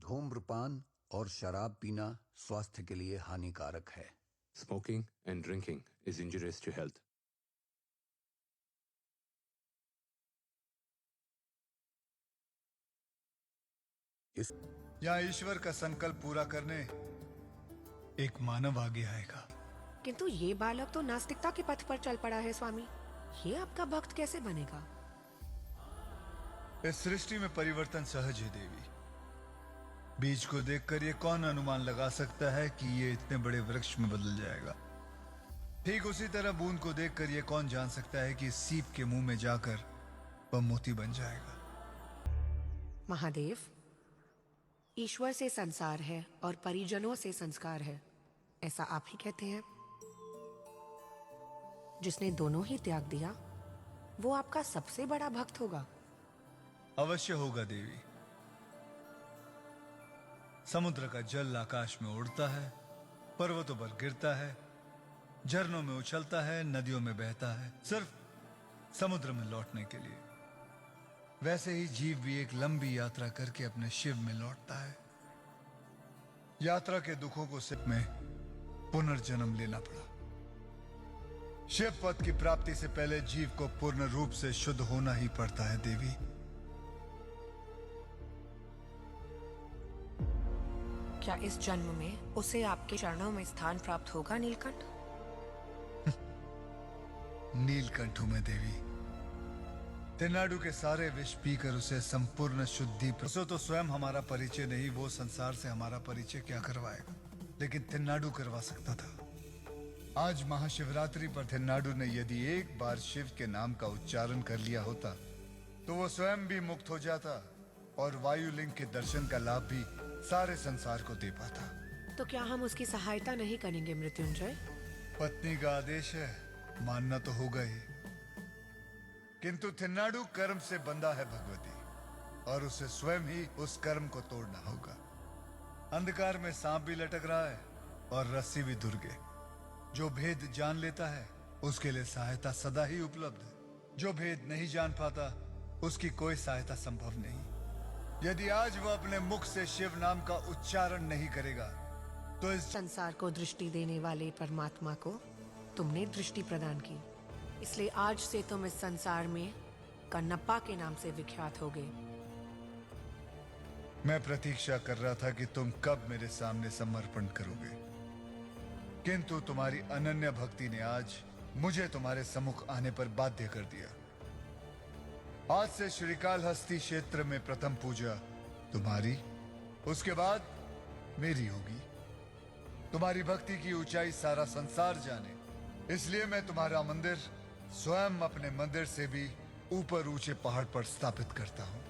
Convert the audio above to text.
धूम्रपान और शराब पीना स्वास्थ्य के लिए हानिकारक है। Smoking and drinking is injurious to health. यहाँ ईश्वर का संकल्प पूरा करने एक मानव आगे आएगा। किंतु ये बालक तो नास्तिकता के पथ पर चल पड़ा है स्वामी। ये आपका भक्त कैसे बनेगा? इस सृष्टि में परिवर्तन सहज है देवी। बीज को देखकर ये कौन अनुमान लगा सकता है कि ये इतने बड़े वृक्ष में बदल जाएगा। ठीक उसी तरह बूंद को देखकर ये कौन जान सकता है कि सीप के मुंह में जाकर वह मोती बन जाएगा। महादेव, ईश्वर से संसार है और परिजनों से संस्कार है, ऐसा आप ही कहते हैं। जिसने दोनों ही त्याग दिया वो आपका सबसे बड़ा भक्त होगा। अवश्य होगा देवी। समुद्र का जल आकाश में उड़ता है, पर्वतों पर गिरता है, झरनों में उछलता है, नदियों में बहता है, सिर्फ समुद्र में लौटने के लिए। वैसे ही जीव भी एक लंबी यात्रा करके अपने शिव में लौटता है। यात्रा के दुखों को सिर्फ में पुनर्जन्म लेना पड़ा। शिव पद की प्राप्ति से पहले जीव को पूर्ण रूप से शुद्ध होना ही पड़ता है देवी। क्या इस जन्म में उसे आपके चरणों में स्थान प्राप्त होगा नीलकंठ? नीलकंठ हूं मैं देवी। तेनाडु के सारे विष पीकर उसे संपूर्ण शुद्धि। उसे तो स्वयं हमारा परिचय नहीं, वो संसार से हमारा परिचय क्या करवाएगा, लेकिन तेनाडु करवा सकता था। आज महाशिवरात्रि पर तेनाडु ने यदि एक बार शिव के नाम का उच्चारण कर लिया होता तो वो स्वयं भी मुक्त हो जाता और वायुलिंग के दर्शन का लाभ भी सारे संसार को दे पाता। तो क्या हम उसकी सहायता नहीं करेंगे मृत्युंजय? पत्नी का आदेश है, मानना तो होगा ही। किंतु तेनाडु कर्म से बंधा है भगवती, और उसे स्वयं ही उस कर्म को तोड़ना होगा। अंधकार में सांप भी लटक रहा है और रस्सी भी दुर्गे। जो भेद जान लेता है उसके लिए सहायता सदा ही उपलब्ध है। जो भेद नहीं जान पाता उसकी कोई सहायता संभव नहीं। यदि आज वह अपने मुख से शिव नाम का उच्चारण नहीं करेगा तो इस संसार को दृष्टि देने वाले परमात्मा को तुमने दृष्टि प्रदान की, इसलिए आज से तुम इस संसार में कन्नप्पा के नाम से विख्यात होगे। मैं प्रतीक्षा कर रहा था कि तुम कब मेरे सामने समर्पण करोगे, किंतु तुम्हारी अनन्य भक्ति ने आज मुझे तुम्हारे सम्मुख आने पर बाध्य कर दिया। आज से श्रीकालहस्ती क्षेत्र में प्रथम पूजा तुम्हारी, उसके बाद मेरी होगी। तुम्हारी भक्ति की ऊंचाई सारा संसार जाने, इसलिए मैं तुम्हारा मंदिर स्वयं अपने मंदिर से भी ऊपर ऊंचे पहाड़ पर स्थापित करता हूं।